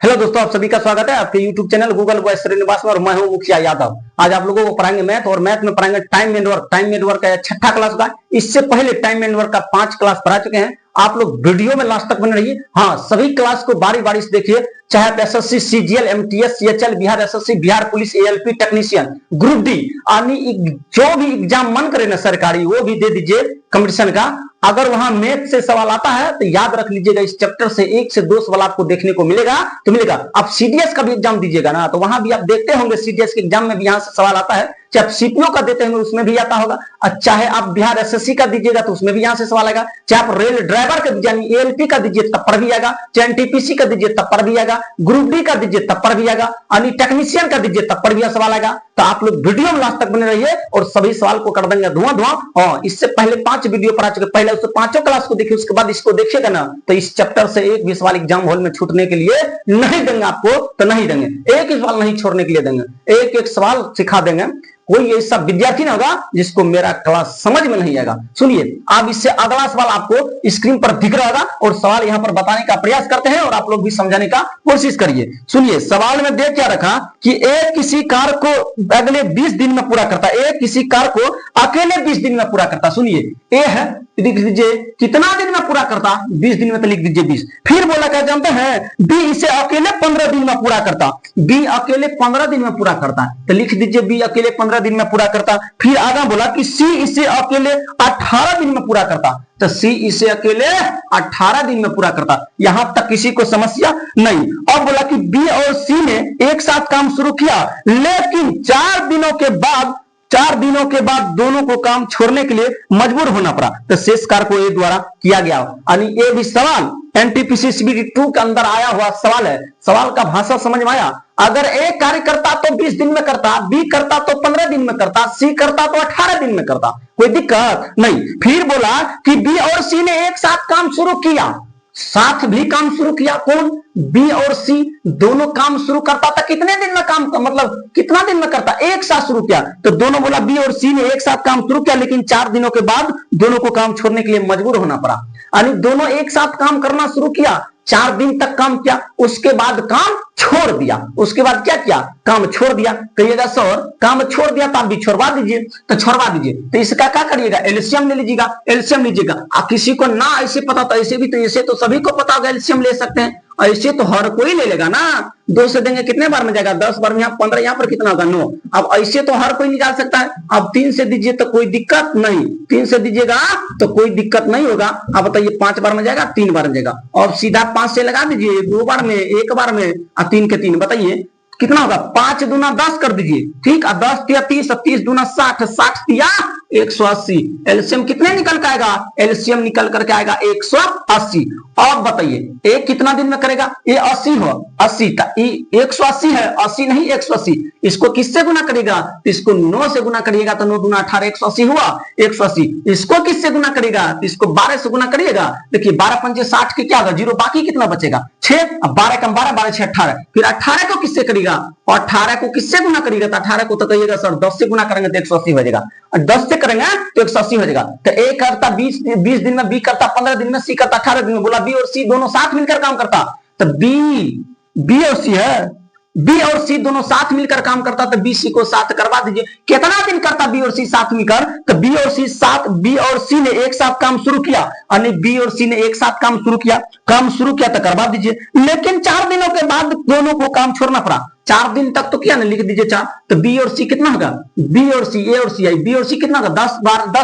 Hello दोस्तों, आप सभी का स्वागत है आपके YouTube channel Google boy Srinivas में और मैं हूं मुखिया यादव। आज आप लोगों को पढ़ाएंगे मैथ और मैथ में पढ़ाएंगे टाइम एंड वर्क का छठा क्लास का। इससे पहले टाइम एंड वर्क का 5 क्लास पढ़ा चुके हैं। आप लोग वीडियो में लास्ट तक बने रहिए। हाँ, सभी क्लास को बारी बारी से देखिए, चाहे आप SSC CGL MTS CHL Bihar SSC Bihar police ALP technician group D यानी जो भी एग्जाम मन करे ना सरकारी, वो भी दे दीजिए कंपटीशन का। अगर वहां मैथ से सवाल आता है तो याद रख लीजिएगा, इस चैप्टर से 1 से 2 सवाल आपको देखने को मिलेगा तो मिलेगा। आप सीडीएस का भी एग्जाम दीजिएगा ना, तो वहां भी आप देखते होंगे सीडीएस के एग्जाम में भी यहां से सवाल आता है। चाहे आप सीपीओ का देते होंगे उसमें भी आता होगा, और चाहे आप बिहार एसएससी का दीजिएगा तो उसमें भी यहां से सवाल आएगा। चाहे आप रेल ड्राइवर का दीजिए एएलपी का दीजिए तब पर भी आएगा, चाहे एनटीपीसी का दीजिए तब पर भी आएगा, ग्रुप डी का दीजिए तब पर भी आएगा, यानी टेक्नीशियन का दीजिए तब पर भी सवाल आएगा। तो आप लोग वीडियो में लास्ट तक बने रहिए और सभी सवाल को कर देंगे धुआं। और इससे पहले 5 वीडियो पढ़ा चुके, पहले उससे 5 क्लास को देखिए, उसके बाद इसको देखिएगा ना, तो इस चैप्टर से एक भी सवाल एग्जाम हॉल में छूटने के लिए नहीं देंगे आपको, तो नहीं देंगे। एक ही सवाल नहीं छोड़ने के लिए देंगे, एक एक सवाल सिखा देंगे। कोई ऐसा विद्यार्थी ना होगा जिसको मेरा क्लास समझ में नहीं आएगा। सुनिए, अब इससे अगला सवाल आपको स्क्रीन पर दिख रहा होगा और सवाल यहां पर बताने का प्रयास करते हैं और आप लोग भी समझाने का कोशिश करिए। सुनिए, सवाल में देख क्या रखा कि ए किसी कार्य को अगले 20 दिन में पूरा करता है। ए किसी कार्य को अकेले 20 दिन में पूरा करता। सुनिए, ए है, लिख दीजिए कितना दिन में पूरा करता, 20 दिन में, तो लिख दीजिए 20। फिर बोला क्या जानते हैं, बी इसे अकेले 15 दिन में पूरा करता। बी अकेले 15 दिन में पूरा करता, तो लिख दीजिए बी अकेले 15 दिन में पूरा करता। फिर आगे बोला कि सी इसे अकेले 18 दिन में पूरा करता, तो सी इसे अकेले 18 दिन में पूरा करता। यहां तक किसी को समस्या नहीं। अब बोला कि बी और सी ने एक साथ काम शुरू किया, लेकिन 4 दिनों के बाद दोनों को काम छोड़ने के लिए मजबूर होना पड़ा, तो शेष कार्य को ए द्वारा किया गया। यानी ये भी सवाल एनटीपीसी सीबीटी 2 के अंदर आया हुआ सवाल है। सवाल का भाषा समझ में आया। अगर ए कार्य करता तो 20 दिन में करता, बी करता तो 15 दिन में करता, सी करता तो 18 दिन में करता, कोई दिक्कत नहीं। फिर बोला कि बी और सी ने एक साथ काम शुरू किया, साथ भी काम शुरू किया। कौन? बी और सी दोनों काम शुरू करता था। कितने दिन में काम, मतलब कितना दिन में करता? एक साथ शुरू किया। तो दोनों बोला बी और सी ने एक साथ काम शुरू किया, लेकिन 4 दिनों के बाद दोनों को काम छोड़ने के लिए मजबूर होना पड़ा। यानी दोनों एक साथ काम करना शुरू किया, 4 दिन तक काम किया, उसके बाद काम छोड़ दिया। उसके बाद क्या किया? काम छोड़ दिया। कहिएगा सर काम छोड़ दिया तो आप भी छोड़वा दीजिए, तो छोड़वा दीजिए। तो इसका क्या करिएगा? एलसीएम ले लीजिएगा, एलसीएम लीजिएगा। किसी को ना ऐसे पता तो ऐसे भी, तो ऐसे तो सभी को पता होगा एलसीएम ले सकते हैं, ऐसे तो हर कोई ले लेगा ना। 2 से देंगे कितने बार में जाएगा? 10 बार में, यहाँ 15, यहाँ पर कितना होगा? 9। अब ऐसे तो हर कोई निकाल सकता है। अब 3 से दीजिए तो कोई दिक्कत नहीं, 3 से दीजिएगा तो कोई दिक्कत नहीं होगा। अब बताइए 5 बार में जाएगा, 3 बार में जाएगा। और सीधा 5 से लगा दीजिए, 2 बार में, 1 बार में, और 3 के 3। बताइए कितना होगा? 5 दूना 10 कर दीजिए, ठीक है। 10 तिया 30, 30 दूना 60, 60 तिया 180। एलसीएम कितने निकल के आएगा? एलसीएम निकल करके आएगा 180। अब बताइए एक कितना दिन में करेगा? ये 80 हो, 80 का 180 है, 80 नहीं 180। इसको किससे गुना करेगा? तो इसको 9 से गुना करिएगा, तो 9 दूना 18, 180 हुआ, 180। इसको किससे गुना करेगा? तो इसको 12 से गुना करिएगा। देखिए 12 पंजे 60 के क्या होगा? 0, बाकी कितना बचेगा? 6। अब 12 कम 12, 12 6 18। फिर 18 को किससे करेगा? और 18 को किससे गुना करिएगा? तो 18 को तो कहिएगा सर 10 से गुना करेंगे तो 180 हो जाएगा, और 10 से करेंगे तो 180 हो जाएगा। तो ए करता 20 दिन में, बी करता 15 दिन में, सी करता 18 दिन में। बोला बी और सी दोनों साथ मिलकर काम करता, तो बी और सी है, बी और सी दोनों साथ मिलकर काम करता, तो बी सी को साथ करवा दीजिए। कितना दिन करता बी और सी साथ मिलकर? तो बी और सी ने एक साथ काम शुरू किया, यानी बी और सी ने एक साथ काम शुरू किया तो करवा दीजिए। लेकिन 4 दिनों के बाद दोनों को काम छोड़ना पड़ा। 4 दिन तक तो किया ना, लिख दीजिए 4। तो बी और सी कितना होगा? बी और सी, ए और सी आई, बी और सी कितना होगा? 10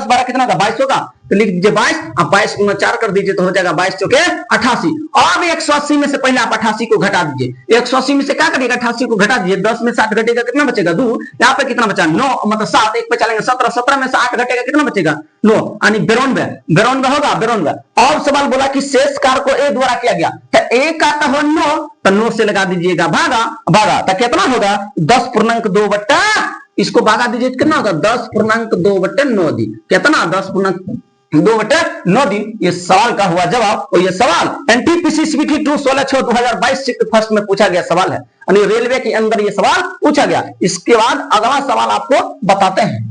12 कितना होगा? 22 होगा, तो लिख दीजिए 22। अब 22 गुना 4 कर दीजिए तो हो जाएगा 22 चौके 88। अब 180 में से पहले आप 88 को घटा दीजिए। 180 में से क्या करिएगा? 88 को घटा दीजिए। 10 में से 8 घटेगा, कितना बचेगा? 2। यहाँ पे कितना बचा? 9, मतलब 7। 1 पे चलेंगे 17, 17 में से 8 घटेगा, कितना बचेगा? 9, यानी 92 होगा, 92। और सवाल बोला कि शेष कार्य को ए द्वारा किया गया, तो ए का तो हो 9, तो 9 से लगा दीजिएगा भागा, तो कितना होगा? 10.2 इसको भागा दीजिए, कितना होगा? 10.2/9 दी। कितना? 10.2/9 दिन। ये सवाल का हुआ जवाब। और ये सवाल एनटीपीसी सीबीटी 2 16/6/2022 शिफ्ट फर्स्ट में पूछा गया सवाल है, यानी रेलवे के अंदर ये सवाल पूछा गया। इसके बाद अगला सवाल आपको बताते हैं।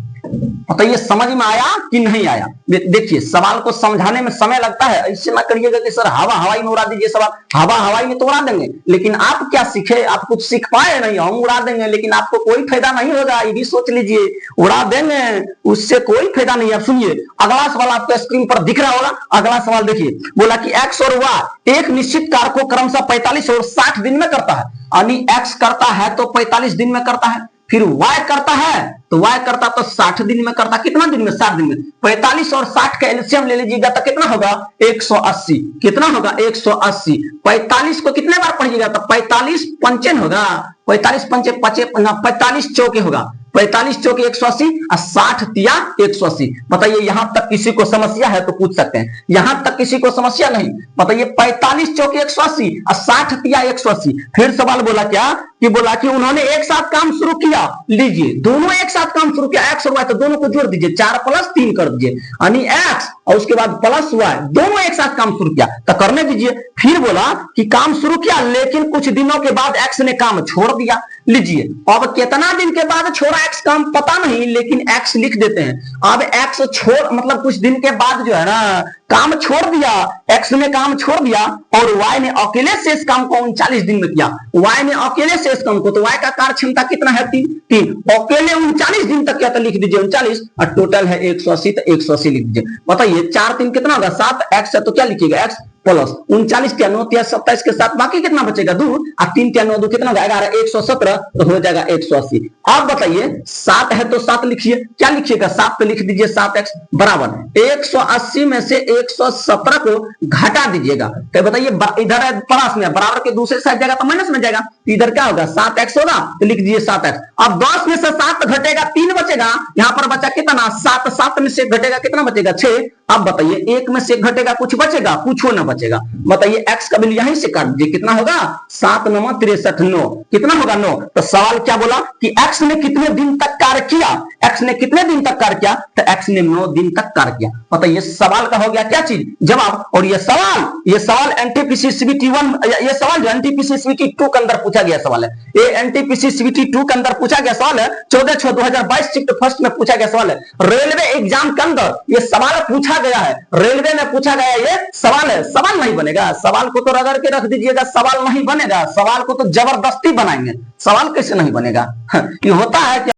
बताइए समझ में आया कि नहीं आया? देखिए सवाल को समझाने में समय लगता है, ऐसे ना करिएगा कि सर हवा हवाई में उड़ा दीजिए सवाल। हवा हवाई में तो उड़ा देंगे, लेकिन आप क्या सीखे? आप कुछ सीख पाए नहीं। हम उड़ा देंगे लेकिन आपको कोई फायदा नहीं होगा, ये भी सोच लीजिए। उड़ा देंगे उससे कोई फायदा नहीं। अब सुनिए अगला सवाल आपको स्क्रीन पर दिख रहा होगा। अगला सवाल देखिए, बोला कि एक्स और वाई एक निश्चित कार्य को क्रमशः 45 और 60 दिन में करता है। यानी एक्स करता है तो 45 दिन में करता है, फिर y करता है तो y करता तो 60 दिन में करता। कितना दिन में? 60 दिन में। 45 और 60 का एलसीएम ले लीजिएगा तो कितना होगा? 180। कितना होगा? 180। 45 को कितने बार पढ़िएगा? तो 45 पंचन होगा, 45 पंचे 45 चौके होगा, 45 चौके 180 और 60 तिया 180। बताइए यहां तक किसी को समस्या है तो पूछ सकते हैं, यहां तक किसी को समस्या नहीं। बताइए 45 चौके 180 और 60 तिया 180। फिर सवाल बोला क्या कि बोला कि उन्होंने एक साथ काम शुरू किया। लीजिए दोनों एक साथ काम शुरू किया, एक्स और वाई, तो दोनों को जोड़ दीजिए, 4 + 3 कर दीजिए, यानी एक्स और उसके बाद प्लस वाई, दोनों एक साथ काम शुरू किया तो करने दीजिए। फिर बोला कि काम शुरू किया लेकिन कुछ दिनों के बाद एक्स ने काम छोड़ दिया। लीजिए अब कितना दिन के बाद छोड़ा एक्स काम पता नहीं, लेकिन एक्स लिख देते हैं। अब एक्स छोड़ मतलब कुछ दिन के बाद जो है ना काम छोड़ दिया, एक्स ने काम छोड़ दिया और वाई ने अकेले से इस काम को 39 दिन में किया। वाई ने अकेले से इस काम को, तो वाई का कार्य क्षमता कितना है? 3। अकेले 39 दिन तक किया तो लिख दीजिए 39 और टोटल है 180 तो 180 लिख दीजिए। बताइए 4 3 कितना होगा? 7। एक्स है तो क्या लिखिएगा? एक्स प्लस 39 क्या 9 या 27 के साथ बाकी कितना बचेगा? 2 और 3 क्या 9 2 कितना होगा? 11 117 तो हो जाएगा 180। अब बताइए 7 है तो 7 लिखिए, क्या लिखिएगा? 7 पे लिख दीजिए 7x बराबर 180 में से 117 को घटा दीजिएगा। तो बताइए इधर है प्लस में, बराबर के दूसरे साइड जाएगा तो माइनस में जाएगा, इधर क्या होगा? 7x होगा तो लिख दीजिए 7x। अब 10 में से 7 घटेगा 3 बचेगा, यहां पर बचा कितना? 7। 7 में से घटेगा कितना बचेगा? 6। अब बताइए 1 में से घटेगा कुछ बचेगा? कुछ ना बचेगा। बताइए x का वैल्यू यहीं से काट दीजिए, कितना होगा? 7 9 63 9 कितना होगा? 9। तो सवाल क्या बोला कि x ने कितने दिन तक कार्य किया? x ने कितने दिन तक कार्य किया? तो x ने 9 दिन तक कार्य किया। बताइए सवाल का हो गया क्या चीज? जवाब। और ये सवाल एनटीपीसी सीबीटी 1, ये सवाल जो एनटीपीसी सीबीटी 2 के अंदर पूछा गया सवाल है। ये एनटीपीसी सीबीटी 2 के अंदर पूछा गया सवाल है, 14/6/2022 शिफ्ट फर्स्ट में पूछा गया सवाल है। रेलवे एग्जाम के अंदर ये सवाल पूछा गया है, रेलवे में पूछा गया ये सवाल है। सवाल नहीं बनेगा, सवाल को तो रगड़ के रख दीजिएगा, सवाल नहीं बनेगा। सवाल को तो जबरदस्ती बनाएंगे, सवाल कैसे नहीं बनेगा? ये होता है क्या?